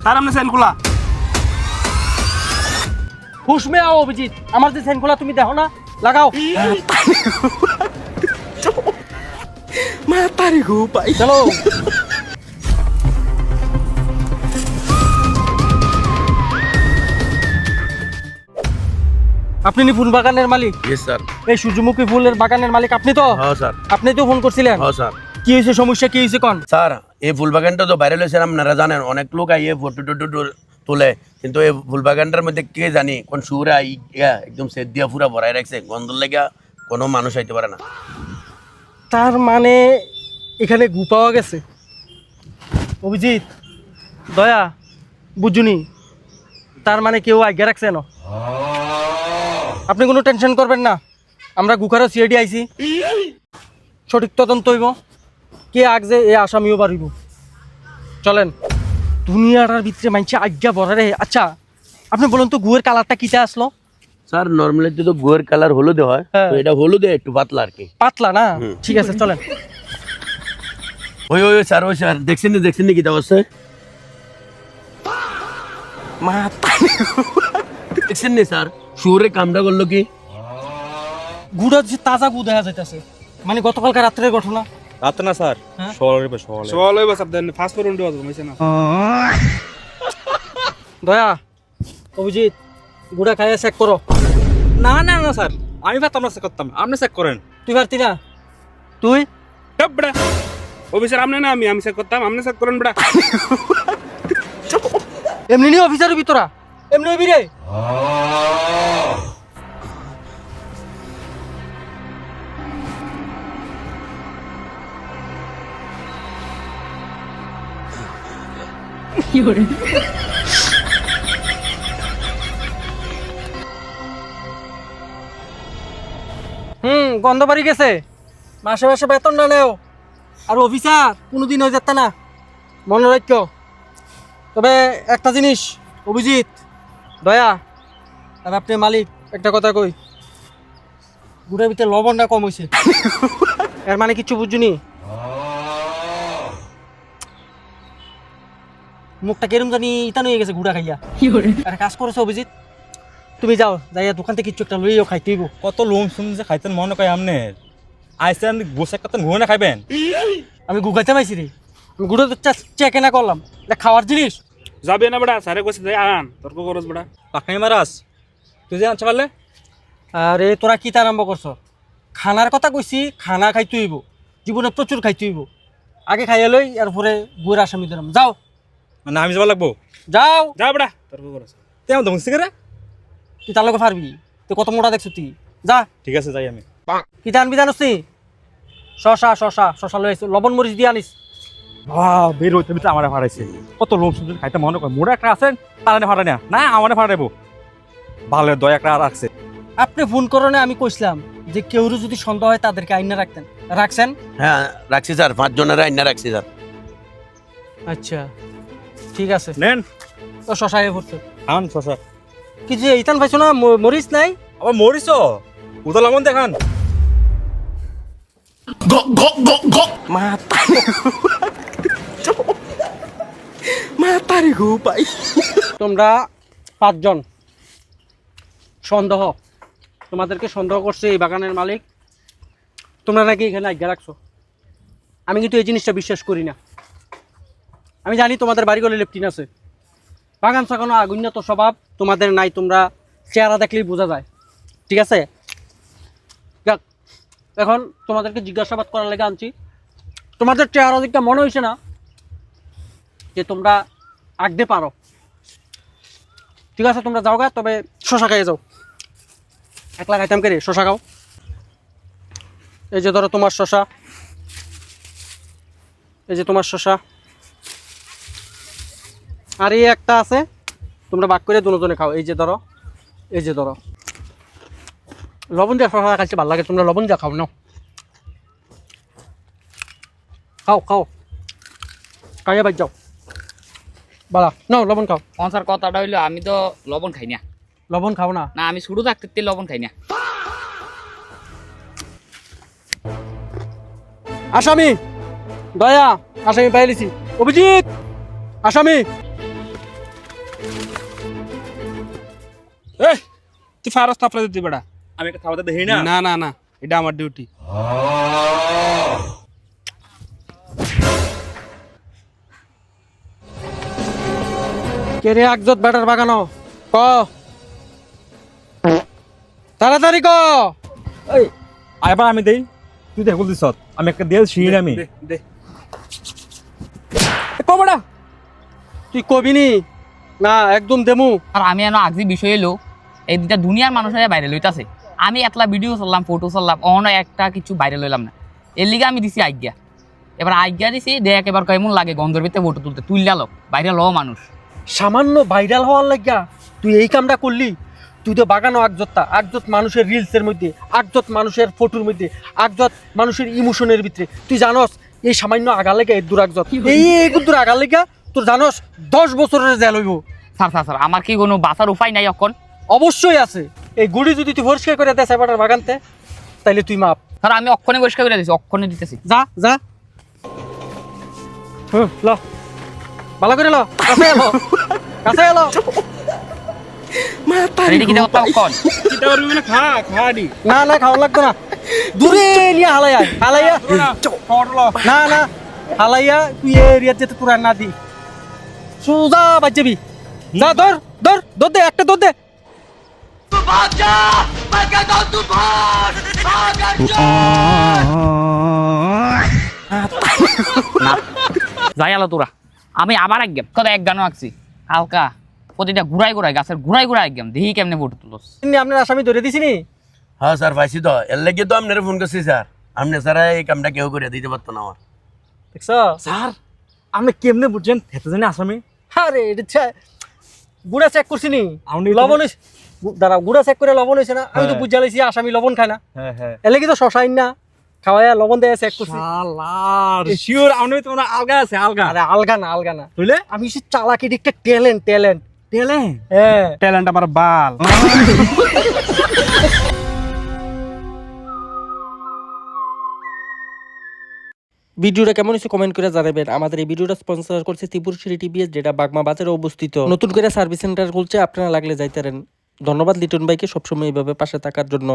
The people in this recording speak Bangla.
স্যার আপনি চেন খোলা। হুশ মে আও অভিজিৎ, আমার যে চেন খোলা তুমি দেখো না, লাগাও। মাতারি গো ভাই। চলো। আপনি নি ফুল বাগানের মালিক? Yes sir. এই সূর্যমুখী ফুলের বাগানের মালিক আপনি তো? হ্যাঁ স্যার। আপনি তো ফোন করছিলেন? হ্যাঁ স্যার। কি হয়েছে, সমস্যা কি হয়েছে কোন? স্যার এই ফুল বাগানটা তো ভাইরাল হয়েছে, আপনারা জানেন, অনেক লোক আইয়ে ফটো টটো তোলে, কিন্তু এই ফুল বাগানটার মধ্যে কে জানি কোন সুরে একদম সেদ দিয়া পুরা ভরাই রাখছে, গন্ধর লেগে কোনো মানুষ আইতে পারে না। তার মানে এখানে গু পাওয়া গেছে? অভিজিৎ, দয়া, বুঝুনি, তার মানে কেউ আজ্ঞা রাখছে না। আপনি কোনো টেনশন করবেন না, আমরা গুখারও সিআইডি আইছি, সঠিক তদন্ত হইব, কে আগছে এ আসামিও বাড়িব। চলেন, দুনিয়াটার ভিতরে মানছে আজ্ঞা বড়ারে। আচ্ছা আপনি বলুন তো, গুয়ের কালারটা কিটা আসলো? স্যার নর্মালি তো গুয়ের কালার হলুদে হয়, হ্যাঁ। তো এটা হলুদে একটু পাতলা আর কি। পাতলা না? ঠিক আছে চলেন। ওই স্যার দেখছেন কি অবস্থা? দেখছেন নি স্যার সুরে কামটা করলো কি? গুড়া যে তাজা গু দেখা যাইতেছে, মানে গতকালকার রাত্রের ঘটনা। রাত না স্যার, হ্যাঁ? সকালে বাস আপনার ফাস্ট ফুড উন্ডে বাজবো হইছে না। দয়া, অভিজিৎ, গুড়া খাইয়া চেক করো। না না না স্যার, আমি পারতাম না চেক করতাম, আপনি চেক করেন। তুই পারতি না? তুই বড়া অফিসার আপনি না, আমি চেক করতাম, আপনি চেক করেন বড়া। এমনি নি অফিসারের ভিতরা এমনি হইবি রে। গন্ধ বাড়ি গেছে, মাসে মাসে বেতন না নেও, আর অফিসার কোনোদিন হয়ে যেত না, মনে রাখো। তবে একটা জিনিস অভিজিৎ, দয়া, আর আপনি মালিক, একটা কথা কই, গুড়ের ভিতরে লবণটা কম হয়েছে। এর মানে কিচ্ছু বুঝুনি? মুখটা কেরম জানি ইতানো হয়ে গেছে গুড়া খাইয়া। একটা কাজ করেছো অভিজিৎ, তুমি যাও, যাইয়া দোকান থেকে কিচ্ছু একটা লইও, খাইতেইব। কত লোম শুন যে খাইতেন মনে কয় আপনি আইসেন গোসে করতেন ঘুরে না খাইবেন। আমি গু খাইতে পাইছি রে, আমি গুড়ো তো চেকে না করলাম, এটা খাওয়ার জিনিস। যাবে না বড়া, স্যারে কইছে যাই আন, তর্ক করস বড়া। পাকাই মারাস তুই যে আনতে পারলে। আরে তোরা কি আরম্ভ করছো? খানার কথা কইছি, খানা খাইতে হইব, জীবনে প্রচুর খাইতে হইব, আগে খাইয়া লই, এরপরে গুয়ের আসামি দিলাম। যাও মানে আমি যাবা লাগবো? যাও। যা বড়া, তর্ক করস তেমন ধমছি করে। তুই তার লোকে পারবি? তুই কত মোটা দেখছো তুই, যা। ঠিক আছে যাই আমি। কি আনবি জানোস নি? শশা লই আইছো, লবণ মরিচ দিয়ে আনিস। বের হইতে ভিতরে আমার ফাড়াইছে, কত লোম শুন খাইতে মনে কয় মোড়া একটা আছে, পারানে ফাড়াই না, না আমার ফাড়াইবো। ভালো দয়া একটা রাখছে। আপনি ফোন করো না, আমি কইছিলাম যে কেউ যদি সন্দেহ হয় তাদেরকে আইনা রাখতেন, রাখছেন? হ্যাঁ রাখছি স্যার, 5 জনের আইনা রাখছি স্যার। আচ্ছা ঠিক আছে, নেন তো শশা এ পড়ছে। আন শশা। কি যে ইতান পাইছো না, মরিচ নাই? আবার মরিস উদা লবণ দেখান। মাতারি গো ভাই। তোমরা 5 জন সন্দেহ, তোমাদেরকে সন্দেহ করছে এই বাগানের মালিক, তোমরা নাকি এখানে আজ্ঞা রাখছো। আমি কিন্তু এই জিনিসটা বিশ্বাস করি না। আমি জানি তোমাদের বাড়িগুলো লেফটিন আছে, বাগান সাগানো আগুন্যত স্বভাব তোমাদের নাই, তোমরা চেহারা দেখলেই বোঝা যায়, ঠিক আছে? যাক, এখন তোমাদেরকে জিজ্ঞাসাবাদ করার লেগে আনছি। তোমাদের চেহারা দিকটা মনে হয়েছে না যে তোমরা আগতে পারো, ঠিক আছে? তোমরা যাও গা, তবে শশা খাইয়ে যাও। একলা খাইতাম কে রে, শশা খাও। এই যে ধরো তোমার শশা, এই যে তোমার শশা, আর এই একটা আছে, তোমরা ভাগ করে দুজনে খাও। এই যে ধরো, এই যে ধরো, লবণ দিয়ে শশা খাইতে ভালো লাগে, তোমরা লবণ দিয়ে খাও নাও, খাও খাও, খাইয়া বাদ যাও, বালা নাও লবণ খাও। স্যার কথাটা হইলো আমি তো লবণ খাই না। লবণ খাও না? না আমি শুরু থাকতে লবণ খাই না। আসামি, দয়া, আসামি পাইলিছি। অভিজিৎ, আসামি। এই তুই ফারস থাপড়া দিতে বেটা। আমি একটা খাওয়াতে দেখি না না না না, এটা আমার ডিউটি। কে রে আকজত ব্যাটার বাগানো ক তাড়াতাড়ি ক এই আইবার আমি দেই, তুই দেখ বলছিস আমি একটা দিয়ে ছিঁড়ি আমি দে দে। কমড়া তুই কবি নি না একদম দেমু আর আমি এনো আগজি বিষয় এলো এই দুটা দুনিয়ার মানুষ হয়ে বাইরে লইতাছে। আমি এতলা ভিডিও করলাম, ফটো করলাম, অন্য একটা কিছু বাইরে লইলাম না। এর লিগে আমি দিছি আজ্ঞা। এবার আজ্ঞা দিছি দেখ এবার কেমন লাগে গন্ধর ভিতরে ফটো তুলতে, তুললা লোক বাইরে ল মানুষ। সামান্য ভাইরাল হওয়ার লাগিয়া তুই এই কামটা করলি? তুই তো বাগানো আকজত মানুষের রিলসের মধ্যে, আকজত মানুষের ফটোর মধ্যে, আকজত মানুষের ইমোশনের ভিতরে। তুই জানস এই সামান্য আগার লেগে এর দূর আকজত এই দূর আগার লেগা তোর জানস 10 বছরের জেল হইব। স্যার আমার কি কোনো বাঁচার উপায় নাই এখন? অবশ্যই আছে। এই গুড়ি যদি তুই পরিষ্কার করে দেয় সেবাটার বাগানতে তাইলে তুই মাপ। স্যার আমি অক্ষণে পরিষ্কার করে দিছি, অক্ষণে দিতেছি। যা যা ল ভালো করে ল কাছে এলো কাছে এলো এটা কি দেওয়া অক্ষণ? চিন্তা করবি না, খা খা দি। না না খাওয়া লাগতো না, দূরে নিয়ে হালাইয়া হালাইয়া না না হালাইয়া তুই এরিয়ার যেতে তোরা না দি সোজা বাজ যাবি। যা ধর ধর ধর দে একটা ধর দে। যাই আলো তোরা, আমি আবার একদম কথা এক গানও আঁকছি হালকা প্রতিটা ঘুরাই গাছের ঘুরাই একদম দেখি কেমনে ফটো তুলস। এমনি আপনার আসামি ধরে দিছি নি? হ্যাঁ স্যার পাইছি তো, এর লাগে তো আপনারা ফোন করছি স্যার। আপনি স্যার এই কামটা কেউ করে দিতে পারতো না আমার। দেখছ স্যার আপনি কেমনে বুঝছেন হেতে জানি আসামি? আরে এটা গুড়া চেক করছি নি আপনি লবণ হইছে দাঁড়াও গুড়া চেক করে লবণ হয়েছে না? আমি তো বুঝা লাইছি আসামি লবণ খায় না, হ্যাঁ হ্যাঁ এলে কি তো শশাইন না খাওয়াইয়া লবণ দেয়া চেক করছি। শালার শিওর আপনি তোমার আলগা আছে আলগা আরে আলগা না বুঝলে আমি সে চালাকি দিকটা ট্যালেন্ট টেলে হ্যাঁ। ট্যালেন্ট আমার বাল। ভিডিওটা কেমন হয়েছে কমেন্ট করে জানাবেন। আমাদের এই ভিডিওটা স্পন্সর করছে ত্রিপুরশ্রী টিভিএস, যেটা বাগমা বাজারে অবস্থিত। নতুন করে সার্ভিস সেন্টার খুলছে, আপনারা লাগলে যাইতে পারেন। ধন্যবাদ লিটন ভাইকে সবসময় এইভাবে পাশে থাকার জন্য।